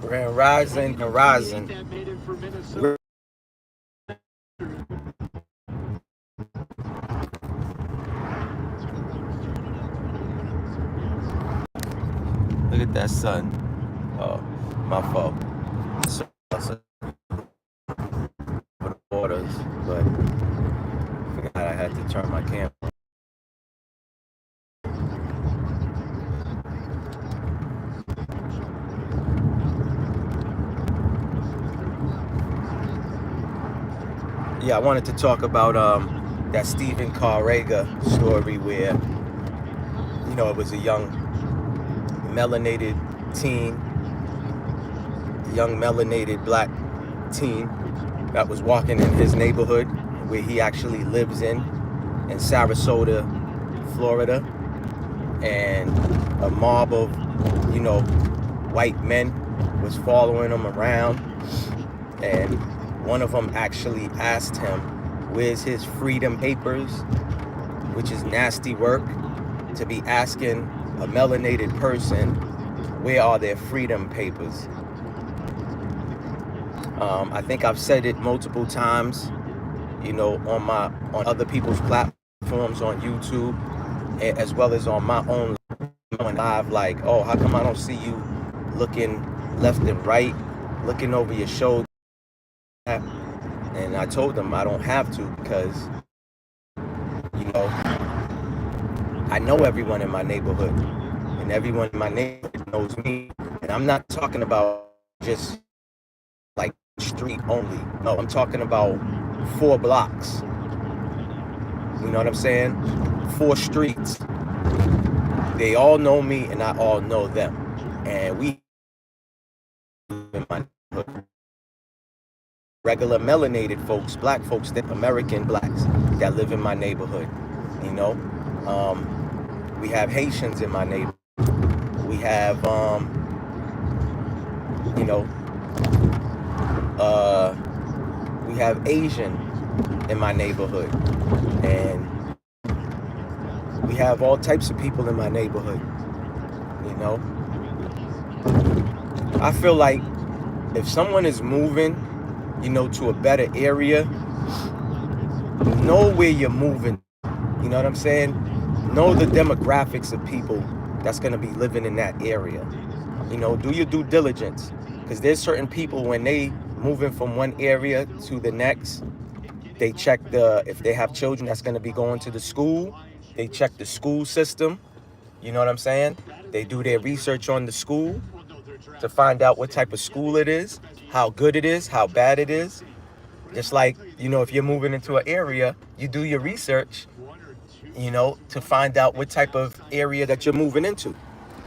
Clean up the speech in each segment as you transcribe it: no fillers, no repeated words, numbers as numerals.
Grand Rising and Rising. Look at that sun. Oh, my fault. So for the waters, but I forgot I had to turn my camera. Yeah, I wanted to talk about that Stephen Carega story where it was a young melanated teen, young melanated black teen that was walking in his neighborhood where he actually lives in Sarasota, Florida, and a mob of white men was following him around, and one of them actually asked him, where's his freedom papers, which is nasty work to be asking a melanated person, where are their freedom papers? I think I've said it multiple times, on other people's platforms on YouTube, as well as on my own live, like, oh, how come I don't see you looking left and right, looking over your shoulder? And I told them I don't have to because, I know everyone in my neighborhood, and everyone in my neighborhood knows me. And I'm not talking about just like street only. No, I'm talking about 4 blocks. You know what I'm saying? 4 streets. They all know me and I all know them. And we live in my neighborhood. Regular melanated folks, black folks, American blacks that live in my neighborhood. We have Haitians in my neighborhood. We have, we have Asian in my neighborhood, and we have all types of people in my neighborhood. I feel like if someone is moving, to a better area, know where you're moving. You know what I'm saying? Know the demographics of people that's going to be living in that area. Do your due diligence, because there's certain people, when they moving from one area to the next, they check if they have children that's going to be going to the school, they check the school system. You know what I'm saying? They do their research on the school to find out what type of school it is, how good it is, how bad it is. Just like, if you're moving into an area, you do your research, to find out what type of area that you're moving into,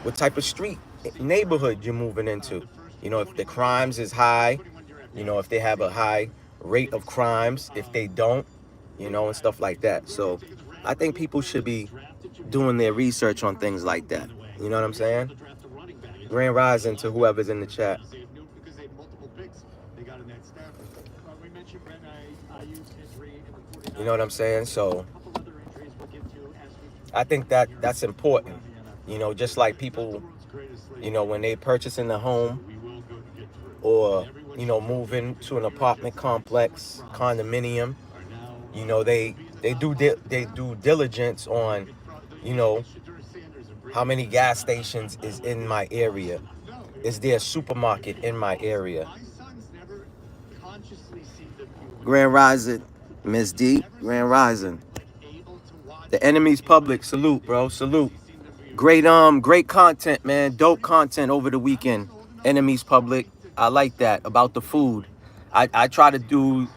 what type of street, neighborhood you're moving into. If the crimes is high, if they have a high rate of crimes, if they don't, and stuff like that. So I think people should be doing their research on things like that. You know what I'm saying? Grand Rising to whoever's in the chat. You know what I'm saying? So I think that's important. Just like people, when they purchasing a home or, moving to an apartment complex, condominium, they do diligence on, how many gas stations is in my area. Is there a supermarket in my area? Grand Rising, Miss D. Grand Rising. The enemy's public. Salute, bro. Salute. Great content, man. Dope content over the weekend. Enemy's public. I like that about the food. I try to do,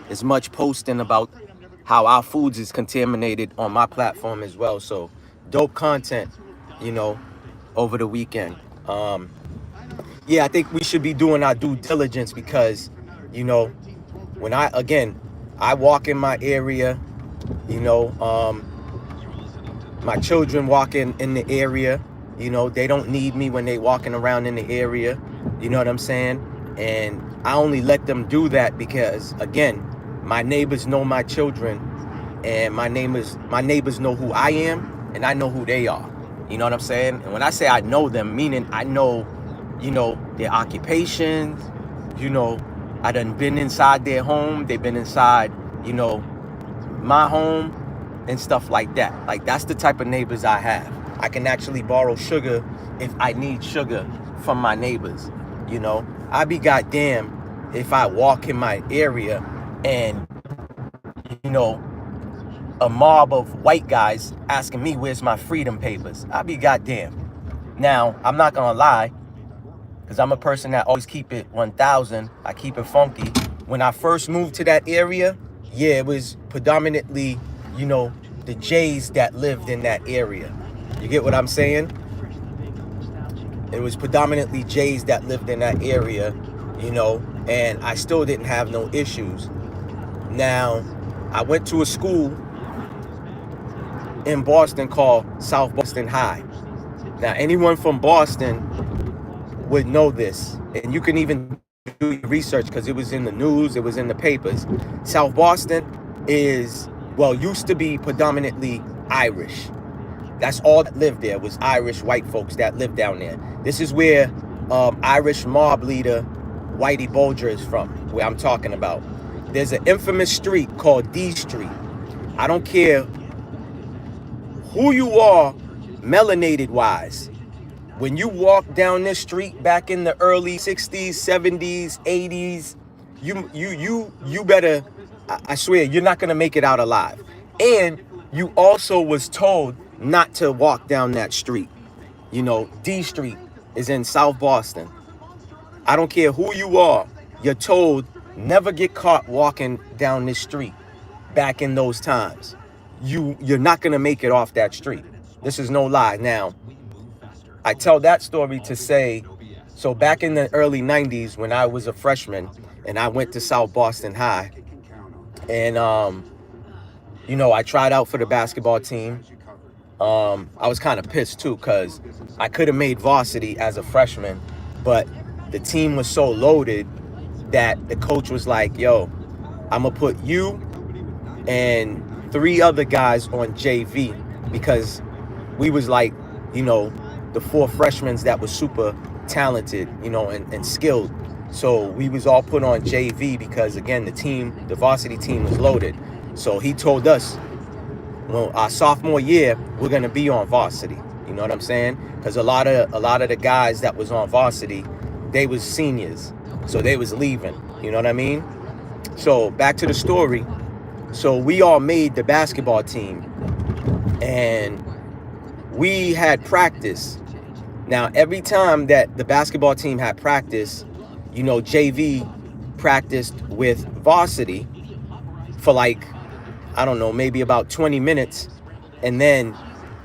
as much posting about how our foods is contaminated on my platform as well. So dope content, over the weekend. Yeah, I think we should be doing our due diligence because, when I walk in my area, my children walk in the area, they don't need me when they walking around in the area. You know what I'm saying? And I only let them do that because, again, my neighbors know my children, and my neighbors know who I am, and I know who they are. You know what I'm saying? And when I say I know them, meaning I know their occupations. I done been inside their home. They've been inside, my home and stuff like that. Like, that's the type of neighbors I have. I can actually borrow sugar if I need sugar from my neighbors. I'd be goddamn if I walk in my area and, a mob of white guys asking me where's my freedom papers. I'd be goddamn. Now, I'm not gonna lie, because I'm a person that always keep it 1,000. I keep it funky. When I first moved to that area, yeah, it was predominantly, the Jays that lived in that area. You get what I'm saying? It was predominantly Jays that lived in that area, and I still didn't have no issues. Now, I went to a school in Boston called South Boston High. Now, anyone from Boston would know this, and you can even do your research because it was in the news, it was in the papers. South Boston used to be predominantly Irish. That's all that lived there was Irish white folks that lived down there. This is where Irish mob leader Whitey Bulger is from, where I'm talking about. There's an infamous street called D Street. I don't care who you are, melanated wise. When you walk down this street back in the early 60s, 70s, 80s, you better, I swear, you're not gonna make it out alive. And you also was told not to walk down that street. D Street is in South Boston. I don't care who you are, you're told never get caught walking down this street back in those times. You're not gonna make it off that street. This is no lie. Now, I tell that story to say, so back in the early 90s when I was a freshman and I went to South Boston High, and I tried out for the basketball team. I was kind of pissed too because I could have made varsity as a freshman, but the team was so loaded that the coach was like, yo, I'm gonna put you and 3 other guys on JV because we was like, the 4 freshmen that was super talented, and skilled. So we was all put on JV because, again, the varsity team was loaded. So he told us, well, our sophomore year, we're gonna be on varsity. You know what I'm saying? Because a lot of the guys that was on varsity, they was seniors, so they was leaving. You know what I mean? So back to the story. So we all made the basketball team, and we had practice. Now, every time that the basketball team had practice, JV practiced with varsity for I don't know, maybe about 20 minutes. And then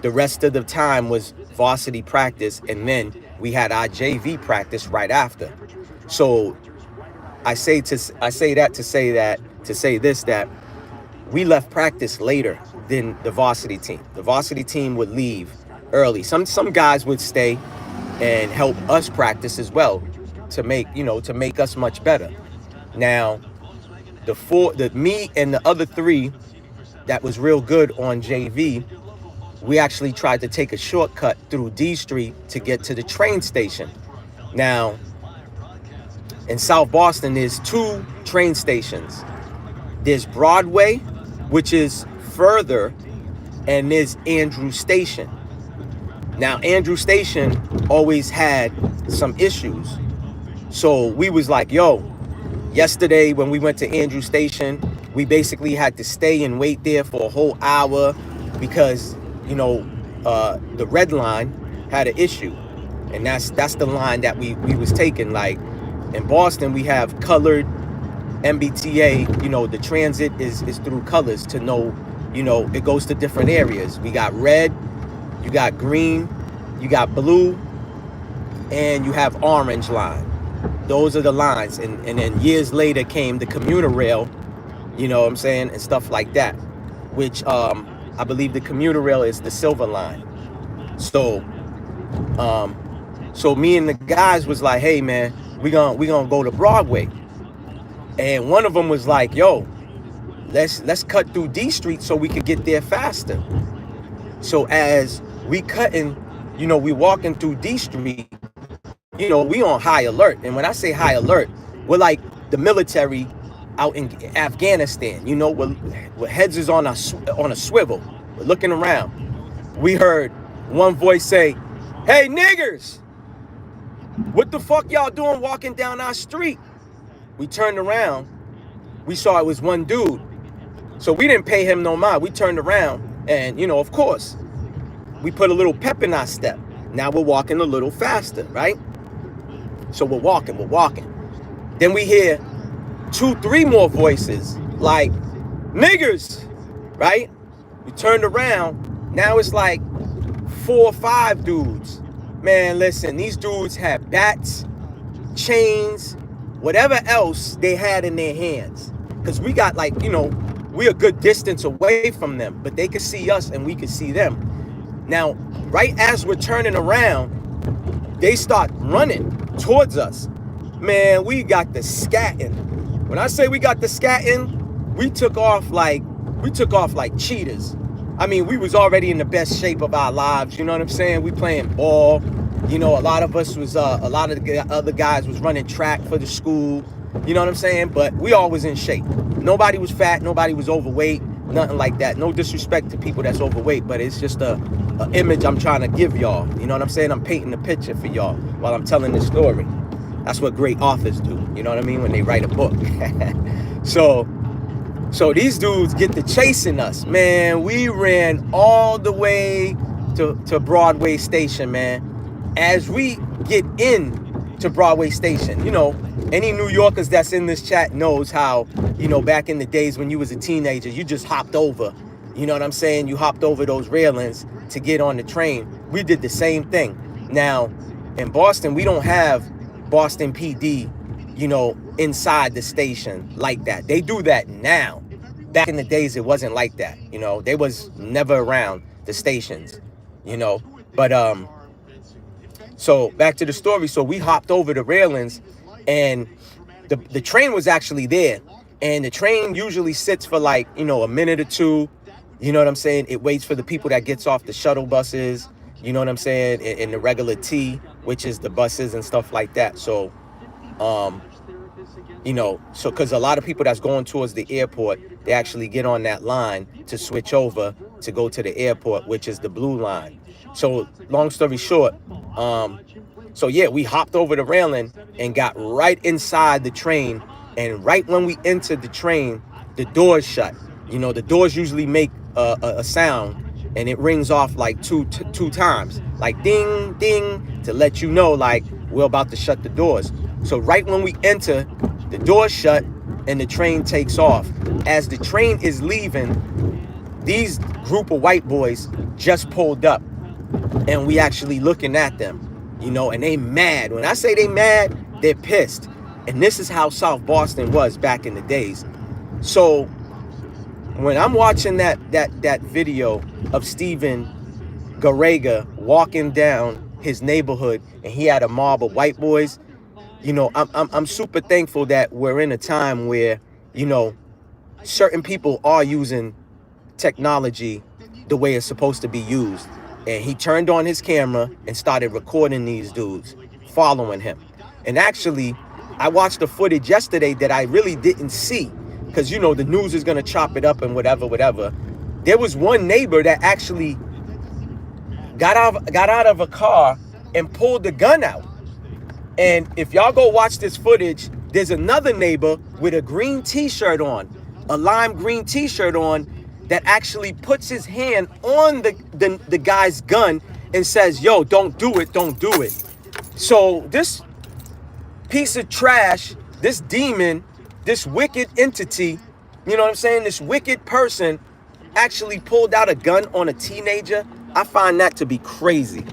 the rest of the time was varsity practice. And then we had our JV practice right after. So I say that we left practice later than the varsity team. The varsity team would leave early. Some guys would stay and help us practice as well to make us much better. Now, me and the other 3 that was real good on JV, we actually tried to take a shortcut through D Street to get to the train station. Now, in South Boston, there's 2 train stations. There's Broadway, which is further, and there's Andrew Station. Now, Andrew Station always had some issues. So we was like, yo, yesterday when we went to Andrew Station, we basically had to stay and wait there for a whole hour because, the red line had an issue. And that's the line that we was taking. Like, in Boston, we have colored MBTA, the transit is through colors to know, it goes to different areas. We got red, you got green, you got blue, and you have orange line. Those are the lines. And then years later came the commuter rail, and stuff like that, which I believe the commuter rail is the silver line. So me and the guys was like, hey man, we gonna go to Broadway. And one of them was like, yo, let's cut through D Street so we could get there faster. So as we cutting, we walking through D Street, we on high alert. And when I say high alert, we're like the military out in Afghanistan, where heads is on a swivel. We're looking around. We heard one voice say, "Hey, niggers, what the fuck y'all doing walking down our street?" We turned around. We saw it was one dude. So we didn't pay him no mind. We turned around and, of course, we put a little pep in our step. Now we're walking a little faster, right? So we're walking. Then we hear 2, 3 more voices like, "Niggers," right? We turned around. Now it's like 4 or 5 dudes. Man, listen, these dudes had bats, chains, whatever else they had in their hands. Because we got we're a good distance away from them, but they could see us and we could see them. Now, right as we're turning around, they start running towards us. Man, we got the scatting. When I say we got the scatting, we took off like cheaters. I mean, we was already in the best shape of our lives. You know what I'm saying? We playing ball. A lot of us was, a lot of the other guys was running track for the school. You know what I'm saying? But we all was in shape. Nobody was fat. Nobody was overweight. Nothing like that. No disrespect to people that's overweight, but it's just a image I'm trying to give y'all. You know what I'm saying? I'm painting a picture for y'all while I'm telling this story. That's what great authors do. You know what I mean? When they write a book. So these dudes get to chasing us. Man, we ran all the way to Broadway Station, man. As we get in to Broadway Station, any New Yorkers that's in this chat knows how, back in the days when you was a teenager, you just hopped over. You know what I'm saying? You hopped over those railings to get on the train. We did the same thing. Now, in Boston, we don't have Boston PD, inside the station like that. They do that now. Back in the days, it wasn't like that. They was never around the stations, But, so back to the story. So we hopped over the railings and the train was actually there. And the train usually sits for like, a minute or two. You know what I'm saying? It waits for the people that gets off the shuttle buses, you know what I'm saying? In the regular T, which is the buses and stuff like that. So, because a lot of people that's going towards the airport, they actually get on that line to switch over to go to the airport, which is the blue line. So long story short, we hopped over the railing and got right inside the train. And right when we entered the train, the doors shut. The doors usually make a sound and it rings off like two times, like ding, ding, to let you know like we're about to shut the doors. So right when we enter, the doors shut and the train takes off. As the train is leaving, these group of white boys just pulled up and we actually looking at them, and they mad. When I say they mad, they're pissed. And this is how South Boston was back in the days. So when I'm watching that video of Stephen Carega walking down his neighborhood and he had a mob of white boys, I'm super thankful that we're in a time where, certain people are using technology the way it's supposed to be used. And he turned on his camera and started recording these dudes, following him. And actually, I watched the footage yesterday that I really didn't see because, the news is going to chop it up and whatever. There was one neighbor that actually got out of a car and pulled the gun out. And if y'all go watch this footage, there's another neighbor with a green t-shirt on, a lime green t-shirt on, that actually puts his hand on the guy's gun and says, "Yo, don't do it. So this piece of trash, this demon, this wicked entity, this wicked person actually pulled out a gun on a teenager. I find that to be crazy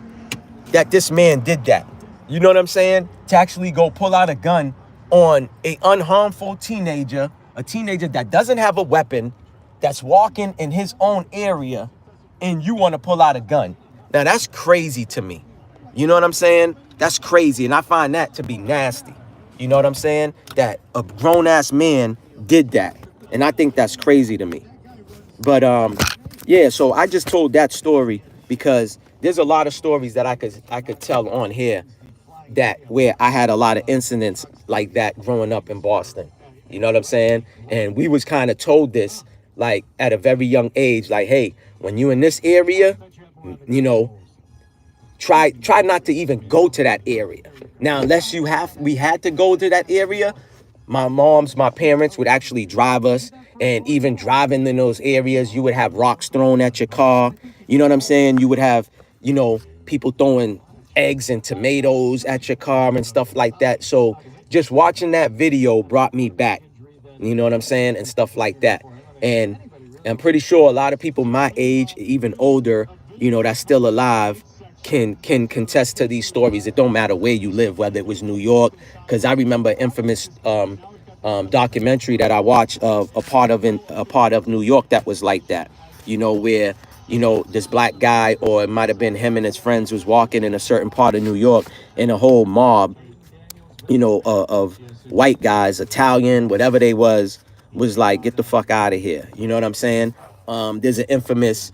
that this man did that. You know what I'm saying? To actually go pull out a gun on a unharmful teenager, a teenager that doesn't have a weapon, that's walking in his own area, and you want to pull out a gun. Now, that's crazy to me. You know what I'm saying? That's crazy, and I find that to be nasty. You know what I'm saying? That a grown-ass man did that, and I think that's crazy to me. But, so I just told that story because there's a lot of stories that I could tell on here. that where I had a lot of incidents like that growing up in Boston. You know what I'm saying? And we was kind of told this like at a very young age, like, hey, when you in this area, you know, try not to even go to that area. Now, unless we had to go to that area, my parents would actually drive us, and even driving in those areas, you would have rocks thrown at your car. You know what I'm saying? You would have, people throwing eggs and tomatoes at your car and stuff like that. So just watching that video brought me back, you know what I'm saying, and stuff like that. And I'm pretty sure a lot of people my age, even older, that's still alive, can contest to these stories. It don't matter where you live, whether it was New York, because I remember infamous documentary that I watched of a part of New York that was like that. Where this black guy, or it might have been him and his friends, was walking in a certain part of New York, and a whole mob, of white guys, Italian, whatever they was like, get the fuck out of here. You know what I'm saying? There's an infamous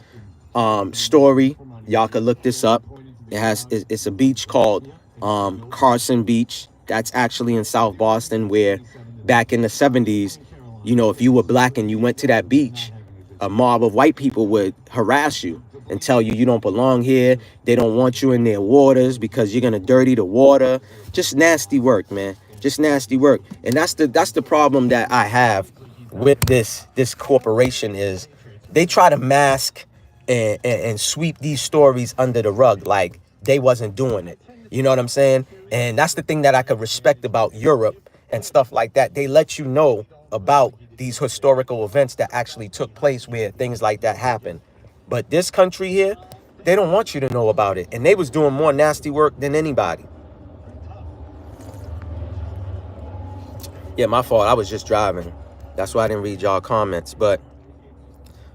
story. Y'all could look this up. It's a beach called Carson Beach. That's actually in South Boston, where back in the 70s, if you were black and you went to that beach, a mob of white people would harass you and tell you don't belong here. They don't want you in their waters because you're gonna dirty the water. Just nasty work, man. Just nasty work. And that's the problem that I have with this corporation, is they try to mask and sweep these stories under the rug like they wasn't doing it. You know what I'm saying? And that's the thing that I could respect about Europe and stuff like that. They let you know about these historical events that actually took place where things like that happen. But this country here, they don't want you to know about it. And they was doing more nasty work than anybody. Yeah, my fault. I was just driving. That's why I didn't read y'all comments. But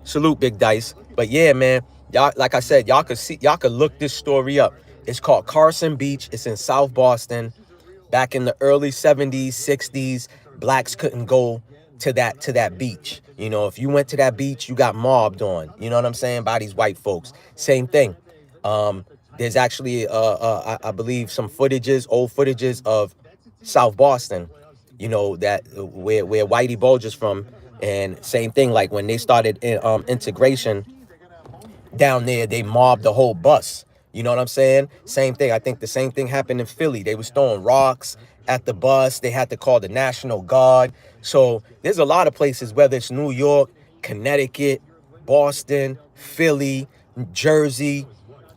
salute, Big Dice. But yeah, man, y'all, like I said, y'all could look this story up. It's called Carson Beach. It's in South Boston. Back in the early 70s, 60s, blacks couldn't go to that beach. If you went to that beach, you got mobbed on. You know what I'm saying? By these white folks. Same thing. There's actually, I believe, some old footages of South Boston. That where Whitey Bulge is from, and same thing. Like when they started integration down there, they mobbed the whole bus. You know what I'm saying? Same thing. I think the same thing happened in Philly. They was throwing rocks at the bus. They had to call the National Guard. So there's a lot of places, whether it's New York, Connecticut, Boston, Philly, Jersey,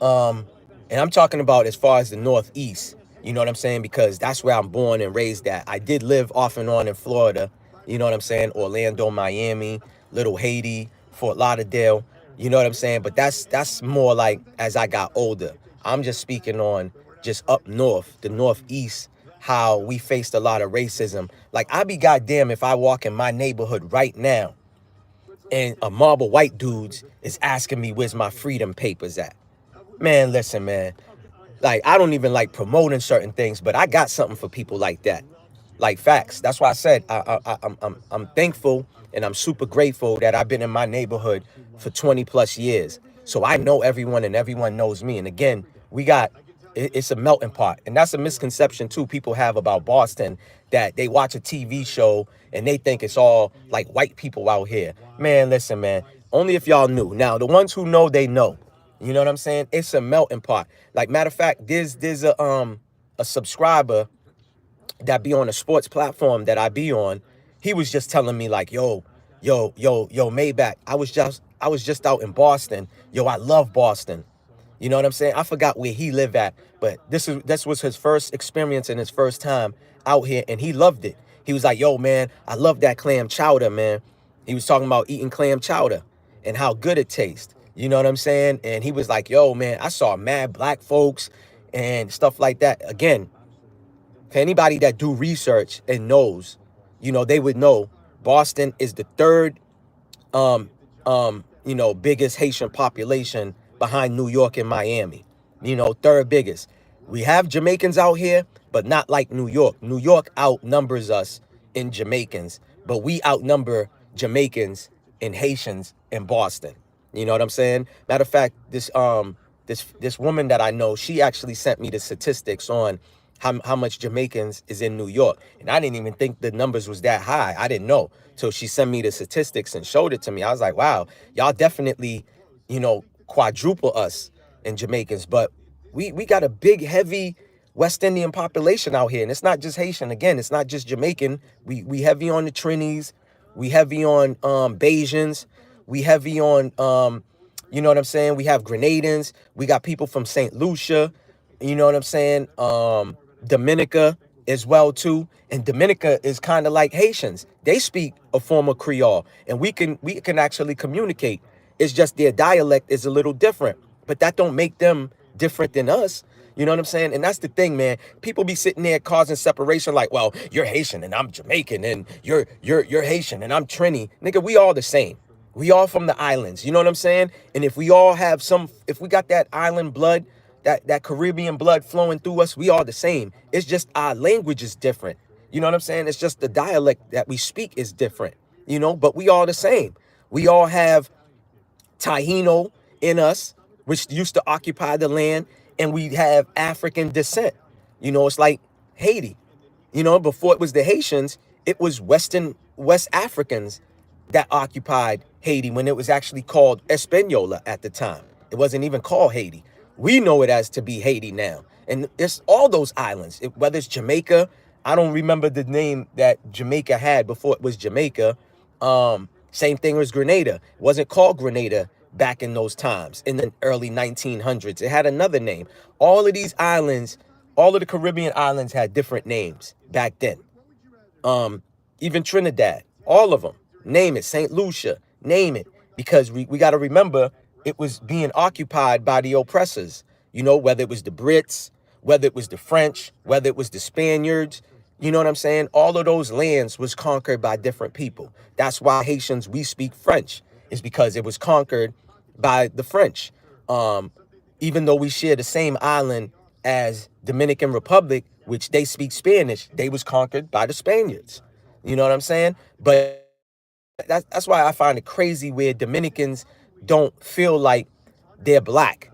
and I'm talking about as far as the Northeast. You know what I'm saying? Because that's where I'm born and raised at. I did live off and on in Florida. You know what I'm saying? Orlando, Miami, Little Haiti, Fort Lauderdale. You know what I'm saying? But that's more like as I got older. I'm just speaking on just up north, the Northeast, how we faced a lot of racism. Like, I'd be goddamn if I walk in my neighborhood right now and a mob of white dudes is asking me where's my freedom papers at. Man, listen, man. Like, I don't even like promoting certain things, but I got something for people like that. Like, facts. That's why I said I'm thankful and I'm super grateful that I've been in my neighborhood for 20 plus years. So I know everyone and everyone knows me. And again, it's a melting pot. And that's a misconception too people have about Boston, that they watch a TV show and they think it's all like white people out here. Man, listen, man, only if y'all knew. Now, the ones who know, they know. You know what I'm saying? It's a melting pot. Like, matter of fact, there's a subscriber that be on a sports platform that I be on. He was just telling me like, yo, Maybach, I was just out in Boston. Yo, I love Boston. You know what I'm saying? I forgot where he lived at, but this was his first experience and his first time out here, and he loved it. He was like, yo, man, I love that clam chowder, man. He was talking about eating clam chowder and how good it tastes. You know what I'm saying? And he was like, yo, man, I saw mad black folks and stuff like that. Again, for anybody that do research and knows, they would know Boston is the third, biggest Haitian population behind New York and Miami. Third biggest. We have Jamaicans out here, but not like New York. New York outnumbers us in Jamaicans, but we outnumber Jamaicans and Haitians in Boston. You know what I'm saying? Matter of fact, this woman that I know, she actually sent me the statistics on how much Jamaicans is in New York. And I didn't even think the numbers was that high. I didn't know. So she sent me the statistics and showed it to me. I was like, wow, y'all definitely, quadruple us in Jamaicans. But we got a big, heavy West Indian population out here. And it's not just Haitian. Again, it's not just Jamaican. We heavy on the Trinis. We heavy on Bajans. We heavy on you know what I'm saying? We have Grenadans. We got people from St. Lucia. You know what I'm saying? Dominica as well too. And Dominica is kind of like Haitians. They speak a form of Creole, and we can actually communicate. It's just their dialect is a little different, but that don't make them different than us. You know what I'm saying? And that's the thing, man. People be sitting there causing separation, like, well, you're Haitian and I'm Jamaican, and you're Haitian and I'm Trini. Nigga, we all the same. We all from the islands. You know what I'm saying? And if we all have if we got that island blood, that Caribbean blood flowing through us, we all the same. It's just our language is different. You know what I'm saying? It's just the dialect that we speak is different, but we all the same. We all have Taino in us, which used to occupy the land, and we have African descent. It's like Haiti. Before it was the Haitians, it was West Africans that occupied Haiti when it was actually called Española at the time. It wasn't even called Haiti. We know it as to be Haiti now. And it's all those islands, whether it's Jamaica. I don't remember the name that Jamaica had before it was Jamaica. Same thing as Grenada. It wasn't called Grenada back in those times, in the early 1900s. It had another name. All of these islands, all of the Caribbean islands had different names back then. Even Trinidad, all of them. Name it. St. Lucia, name it. Because we got to remember, it was being occupied by the oppressors. Whether it was the Brits, whether it was the French, whether it was the Spaniards. You know what I'm saying? All of those lands was conquered by different people. That's why Haitians, we speak French. It's because it was conquered by the French. Even though we share the same island as Dominican Republic, which they speak Spanish, they was conquered by the Spaniards. You know what I'm saying? But that's why I find it crazy where Dominicans don't feel like they're black.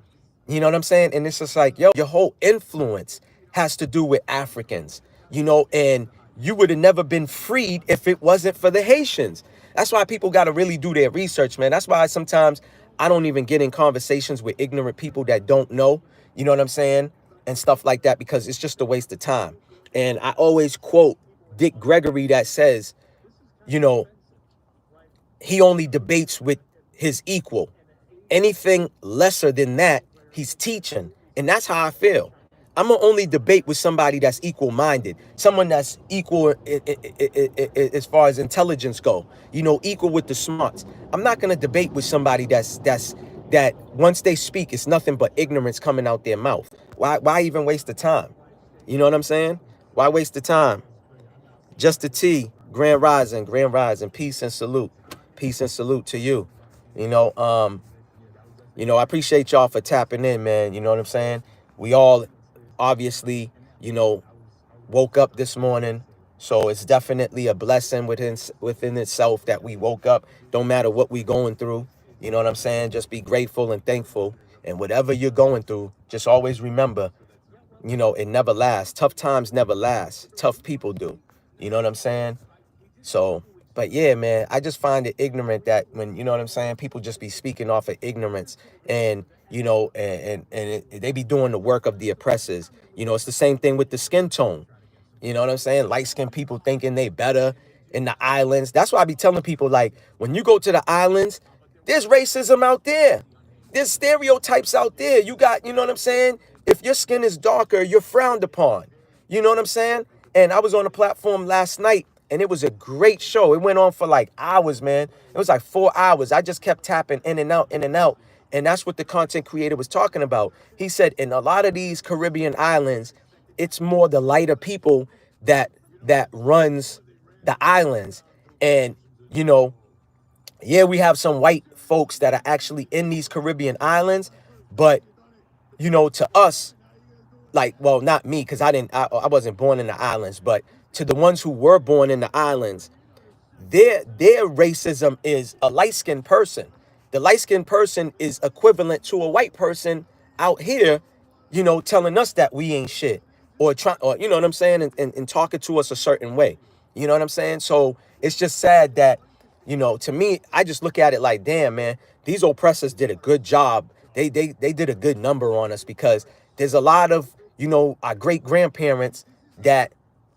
You know what I'm saying? And it's just like, yo, your whole influence has to do with Africans, and you would have never been freed if it wasn't for the Haitians. That's why people got to really do their research, man. That's why sometimes I don't even get in conversations with ignorant people that don't know, you know what I'm saying? And stuff like that, because it's just a waste of time. And I always quote Dick Gregory that says, he only debates with his equal. Anything lesser than that, he's teaching. And that's how I feel. I'm going to only debate with somebody that's equal-minded, someone that's equal as far as intelligence go, equal with the smarts. I'm not going to debate with somebody that once they speak, it's nothing but ignorance coming out their mouth. Why even waste the time? You know what I'm saying? Why waste the time? Just a T, Grand Rising, peace and salute. Peace and salute to you. I appreciate y'all for tapping in, man. You know what I'm saying? We all obviously, woke up this morning. So it's definitely a blessing within itself that we woke up. Don't matter what we going through. You know what I'm saying? Just be grateful and thankful. And whatever you're going through, just always remember, it never lasts. Tough times never last. Tough people do. You know what I'm saying? So, but yeah, man, I just find it ignorant that when, you know what I'm saying, people just be speaking off of ignorance and, they be doing the work of the oppressors. It's the same thing with the skin tone. You know what I'm saying? Light-skinned people thinking they better in the islands. That's why I be telling people, like, when you go to the islands, there's racism out there. There's stereotypes out there. You got, you know what I'm saying? If your skin is darker, you're frowned upon. You know what I'm saying? And I was on a platform last night, and it was a great show. It went on for like hours, man. It was like 4 hours. I just kept tapping in and out, in and out. And that's what the content creator was talking about. He said in a lot of these Caribbean islands, it's more the lighter people that runs the islands. And, yeah, we have some white folks that are actually in these Caribbean islands. But, to us, like, well, not me, because I wasn't born in the islands, but to the ones who were born in the islands, their racism is a light-skinned person. The light-skinned person is equivalent to a white person out here, telling us that we ain't shit. or try, or you know what I'm saying, and talking to us a certain way. You know what I'm saying? So it's just sad that, to me, I just look at it like, damn, man, these oppressors did a good job. They did a good number on us, because there's a lot of, our great grandparents that,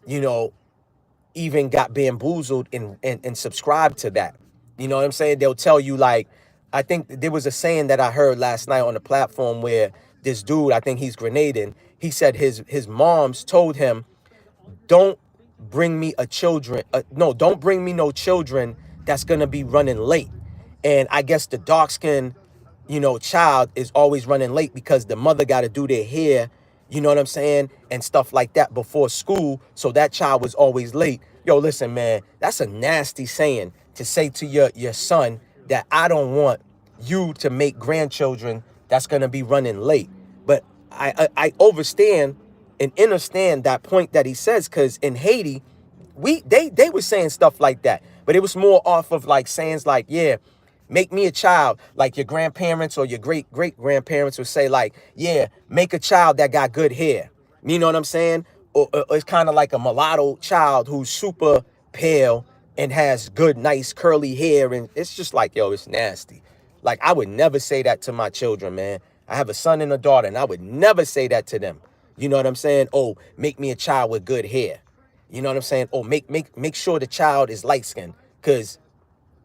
you know, even got bamboozled and subscribed to that. You know what I'm saying? They'll tell you, like, I think there was a saying that I heard last night on the platform where this dude, I think he's Grenadian, he said his moms told him, don't bring me a children, no, don't bring me no children that's gonna be running late. And I guess the dark skinned, child is always running late because the mother got to do their hair, you know what I'm saying, and stuff like that before school. So that child was always late. Yo, listen, man, that's a nasty saying to say to your son, that I don't want you to make grandchildren that's gonna be running late. But I understand and understand that point that he says, because in Haiti, they were saying stuff like that, but it was more off of like sayings like, yeah, make me a child, like your grandparents or your great great grandparents would say, like, yeah, make a child that got good hair. You know what I'm saying? Or it's kind of like a mulatto child who's super pale and has good, nice curly hair, and it's just like, yo, it's nasty. Like, I would never say that to my children, man. I have a son and a daughter, and I would never say that to them. You know what I'm saying? Oh, make me a child with good hair. You know what I'm saying? Oh, make sure the child is light skinned, because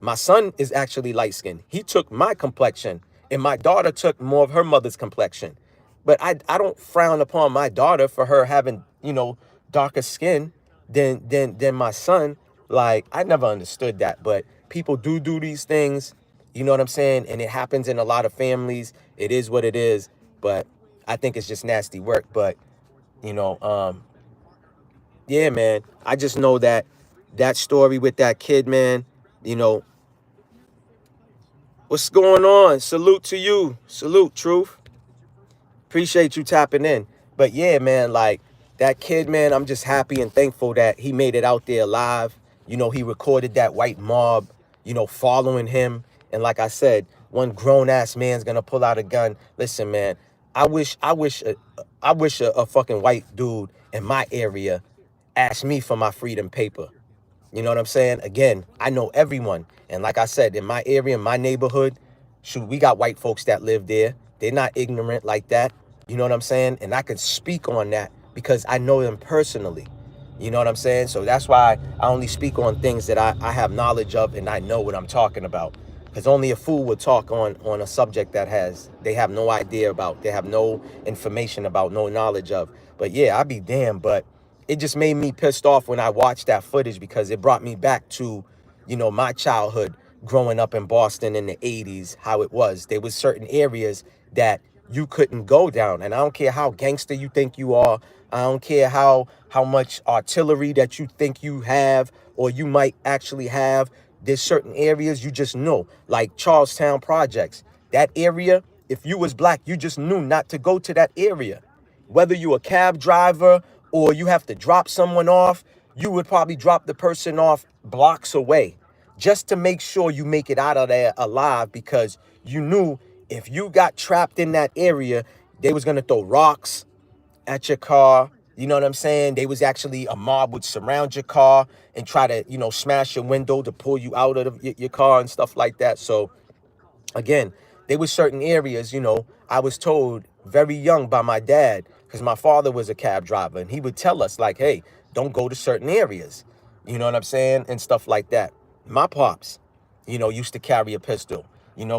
my son is actually light skinned. He took my complexion, and my daughter took more of her mother's complexion. But I don't frown upon my daughter for her having, darker skin than my son. Like, I never understood that, but people do these things. You know what I'm saying? And it happens in a lot of families. It is what it is. But I think it's just nasty work. But, you know, yeah, man, I just know that story with that kid, man, you know, what's going on? Salute to you. Salute, Truth. Appreciate you tapping in. But yeah, man, like, that kid, man, I'm just happy and thankful that he made it out there alive. He recorded that white mob, following him. And like I said, one grown ass man's gonna pull out a gun. Listen, man, I wish a fucking white dude in my area asked me for my freedom paper. You know what I'm saying? Again, I know everyone. And like I said, in my area, in my neighborhood, shoot, we got white folks that live there. They're not ignorant like that. You know what I'm saying? And I can speak on that because I know them personally. You know what I'm saying? So that's why I only speak on things that I have knowledge of and I know what I'm talking about. Because only a fool would talk on a subject that they have no idea about, they have no information about, no knowledge of. But yeah, I'd be damned. But it just made me pissed off when I watched that footage, because it brought me back to, my childhood growing up in Boston in the 80s, how it was. There was certain areas that you couldn't go down. And I don't care how gangster you think you are. I don't care how much artillery that you think you have or you might actually have. There's certain areas you just know, like Charlestown Projects. That area, if you was black, you just knew not to go to that area. Whether you a cab driver or you have to drop someone off, you would probably drop the person off blocks away just to make sure you make it out of there alive, because you knew if you got trapped in that area, they was going to throw rocks at your car. You know what I'm saying? They was actually, a mob would surround your car and try to, smash your window to pull you out of your car and stuff like that. So again, there were certain areas, I was told very young by my dad, because my father was a cab driver, and he would tell us, like, hey, don't go to certain areas. You know what I'm saying? And stuff like that. My pops, used to carry a pistol,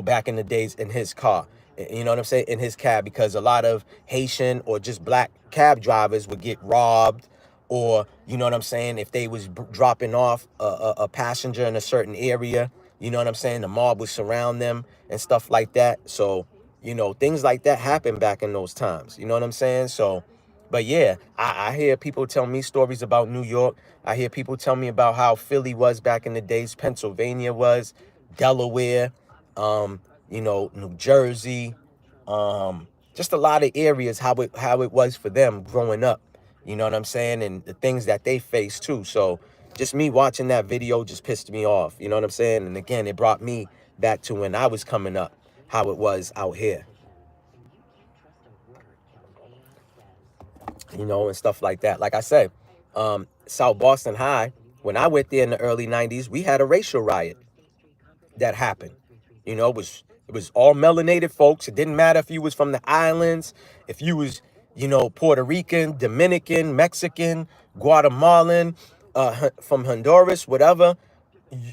back in the days in his car. You know what I'm saying? In his cab, because a lot of Haitian or just black cab drivers would get robbed, or, you know what I'm saying, if they was dropping off a passenger in a certain area, you know what I'm saying, the mob would surround them and stuff like that. So, things like that happened back in those times. You know what I'm saying? So, but yeah, I hear people tell me stories about New York. I hear people tell me about how Philly was back in the days, Pennsylvania was, Delaware, New Jersey, just a lot of areas, how it was for them growing up. You know what I'm saying? And the things that they face too. So just me watching that video just pissed me off. You know what I'm saying? And again, it brought me back to when I was coming up, how it was out here. and stuff like that. Like I said, South Boston High, when I went there in the early 90s, we had a racial riot that happened. It was all melanated folks. It didn't matter if you was from the islands, if you was, Puerto Rican, Dominican, Mexican, Guatemalan, from Honduras, whatever.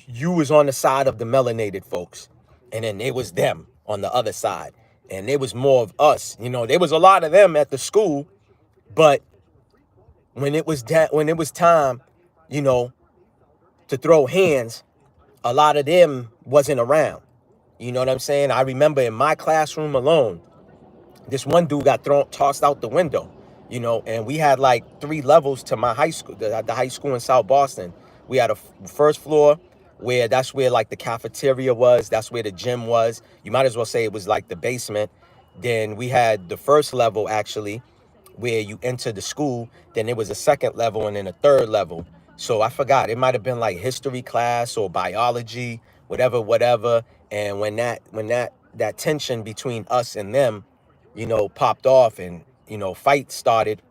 You was on the side of the melanated folks, and then it was them on the other side, and it was more of us. There was a lot of them at the school, but when it was time, you know, to throw hands, a lot of them wasn't around. You know what I'm saying? I remember in my classroom alone, this one dude got tossed out the window, and we had like 3 levels to my high school, the high school in South Boston. We had a first floor where that's where like the cafeteria was. That's where the gym was. You might as well say it was like the basement. Then we had the first level actually where you enter the school. Then there was a second level and then a third level. So I forgot. It might have been like history class or biology, whatever. And when that tension between us and them, popped off and, fight started.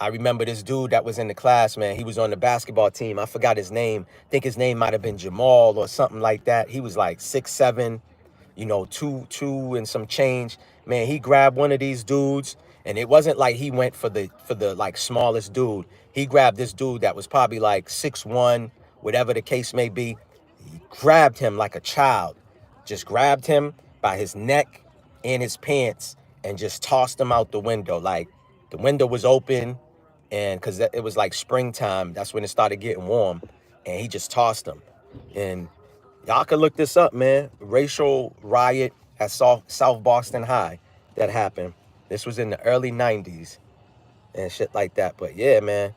I remember this dude that was in the class, man. He was on the basketball team. I forgot his name. I think his name might have been Jamal or something like that. He was like 6'7", two and some change. Man, he grabbed one of these dudes, and it wasn't like he went for the like smallest dude. He grabbed this dude that was probably like 6'1", whatever the case may be. He grabbed him like a child, just grabbed him by his neck and his pants and just tossed him out the window. Like the window was open, and because it was like springtime, that's when it started getting warm, and he just tossed him. And y'all can look this up, man. Racial riot at South Boston High that happened. This was in the early 90s and shit like that. But yeah, man,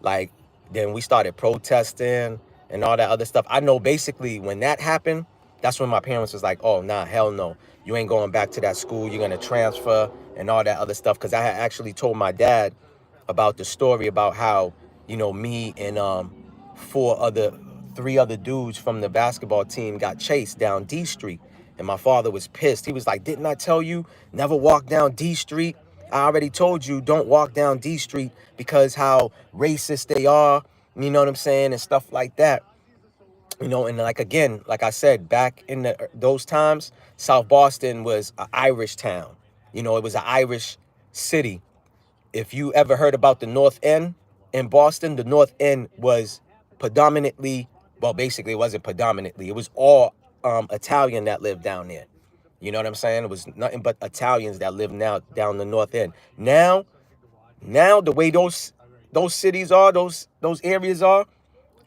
like then we started protesting and all that other stuff. I know basically when that happened, that's when my parents was like, oh, nah, hell no. You ain't going back to that school. You're going to transfer and all that other stuff. Because I had actually told my dad about the story about how, me and three other dudes from the basketball team got chased down D Street. And my father was pissed. He was like, didn't I tell you never walk down D Street? I already told you don't walk down D Street because how racist they are, you know what I'm saying, and stuff like that. And like, again, like I said, back in those times, South Boston was an Irish town. It was an Irish city. If you ever heard about the North End in Boston, the North End was predominantly, well, basically it wasn't predominantly, it was all Italian that lived down there. You know what I'm saying? It was nothing but Italians that live now down the North End. Now the way those cities are, those areas are,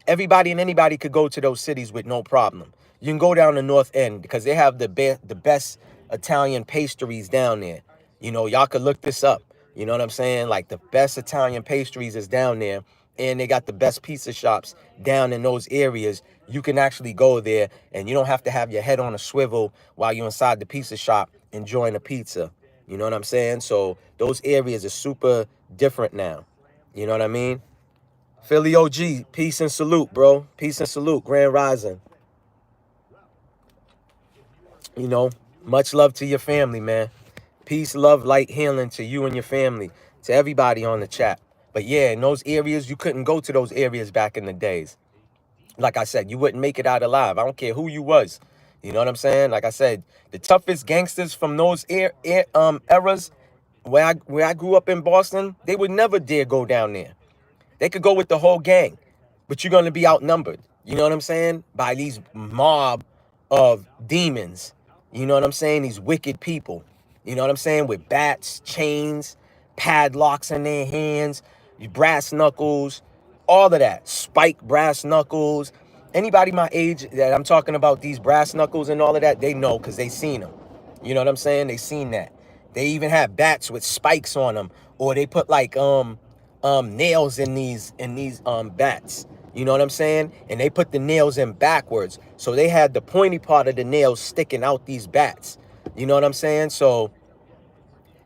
everybody and anybody could go to those cities with no problem. You can go down the North End because they have the best Italian pastries down there. Y'all could look this up. You know what I'm saying? Like the best Italian pastries is down there, and they got the best pizza shops down in those areas. You can actually go there, and you don't have to have your head on a swivel while you're inside the pizza shop enjoying a pizza. You know what I'm saying? So those areas are super different now. You know what I mean? Philly OG, peace and salute, bro. Peace and salute, Grand Rising. Much love to your family, man. Peace, love, light, healing to you and your family, to everybody on the chat. But yeah, in those areas, you couldn't go to those areas back in the days. Like I said, you wouldn't make it out alive. I don't care who you was. You know what I'm saying? Like I said, the toughest gangsters from those eras, where I grew up in Boston, they would never dare go down there. They could go with the whole gang, but you're going to be outnumbered. You know what I'm saying? By these mob of demons. You know what I'm saying? These wicked people. You know what I'm saying? With bats, chains, padlocks in their hands, brass knuckles, all of that. Spike brass knuckles. Anybody my age that I'm talking about, these brass knuckles and all of that, they know because they seen them. You know what I'm saying? They seen that. They even have bats with spikes on them, or they put like nails in these bats. You know what I'm saying? And they put the nails in backwards, so they had the pointy part of the nails sticking out these bats. You know what I'm saying? So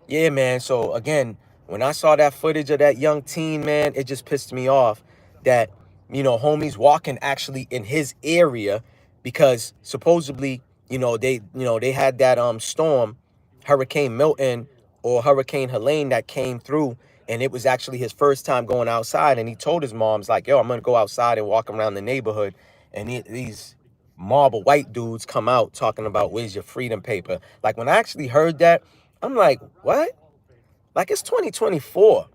yeah, man. So again, when I saw that footage of that young teen, man, it just pissed me off that, homies walking actually in his area, because supposedly, they had that storm, Hurricane Milton or Hurricane Helene, that came through And it was actually his first time going outside, and he told his mom's like, yo, I'm gonna go outside and walk around the neighborhood, and these marble white dudes come out talking about where's your freedom paper. Like, when I actually heard that, I'm like, what? Like, it's 2024.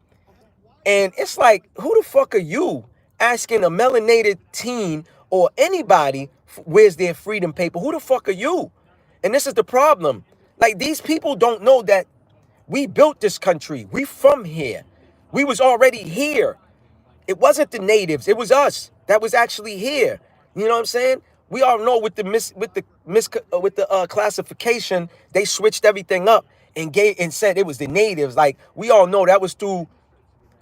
And it's like, who the fuck are you asking a melanated teen or anybody where's their freedom paper? Who the fuck are you? And this is the problem. Like, these people don't know that we built this country. We from here. We was already here. It wasn't the natives. It was us that was actually here. You know what I'm saying? We all know with the classification, they switched everything up and said it was the natives. Like, we all know that was through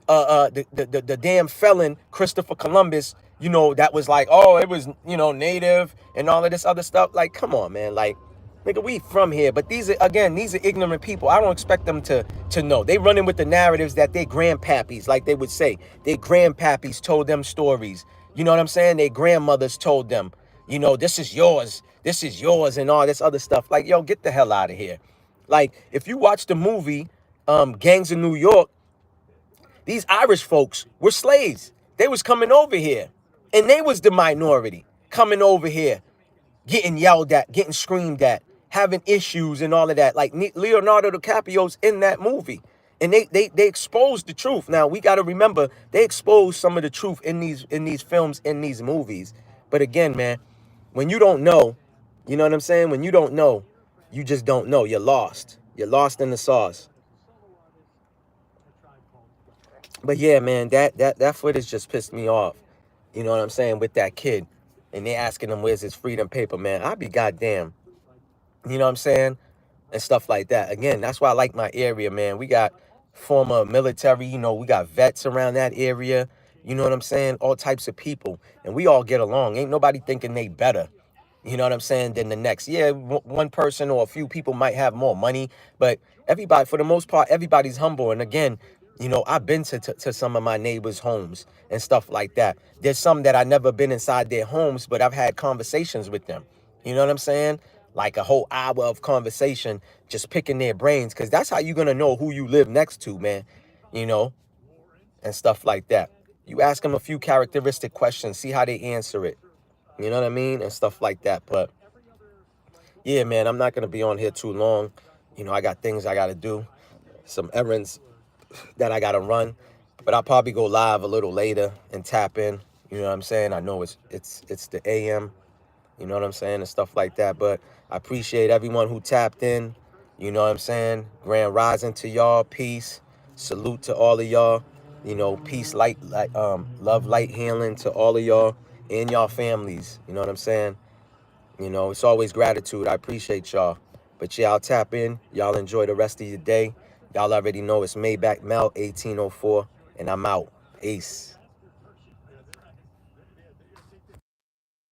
the damn felon Christopher Columbus. You know, that was like, oh, it was, you know, native and all of this other stuff. Like, come on, man. Like, nigga, we from here. But these are ignorant people. I don't expect them to know. They running with the narratives that their grandpappies, like they would say, their grandpappies told them stories. You know what I'm saying? Their grandmothers told them, you know, this is yours, and all this other stuff. Like, yo, get the hell out of here. Like, if you watch the movie Gangs of New York, these Irish folks were slaves. They was coming over here, and they was the minority coming over here, getting yelled at, getting screamed at, having issues and all of that. Like, Leonardo DiCaprio's in that movie, and they exposed the truth. Now, we got to remember, they exposed some of the truth in these films, in these movies. But again, man, when you don't know, you know what I'm saying? When you don't know, you just don't know. You're lost. You're lost in the sauce. But yeah, man, that footage just pissed me off. You know what I'm saying? With that kid. And they asking him where's his freedom paper, man. I'd be goddamn. You know what I'm saying? And stuff like that. Again, that's why I like my area, man. We got former military, you know, we got vets around that area. You know what I'm saying? All types of people. And we all get along. Ain't nobody thinking they better, you know what I'm saying, than the next. Yeah, one person or a few people might have more money, but everybody, for the most part, everybody's humble. And again, you know, I've been to some of my neighbors' homes and stuff like that. There's some that I never been inside their homes, but I've had conversations with them. You know what I'm saying? Like a whole hour of conversation, just picking their brains, because that's how you're going to know who you live next to, man, you know, and stuff like that. You ask them a few characteristic questions, see how they answer it. You know what I mean? And stuff like that. But yeah, man, I'm not going to be on here too long. You know, I got things I got to do, some errands that I got to run. But I'll probably go live a little later and tap in. You know what I'm saying? I know it's the AM. You know what I'm saying? And stuff like that. But I appreciate everyone who tapped in. You know what I'm saying? Grand rising to y'all. Peace. Salute to all of y'all. You know, peace, love, light, healing to all of y'all and y'all families. You know what I'm saying? You know, it's always gratitude. I appreciate y'all. But yeah, I'll tap in. Y'all enjoy the rest of your day. Y'all already know it's Maybach Mel 1804, and I'm out. Peace.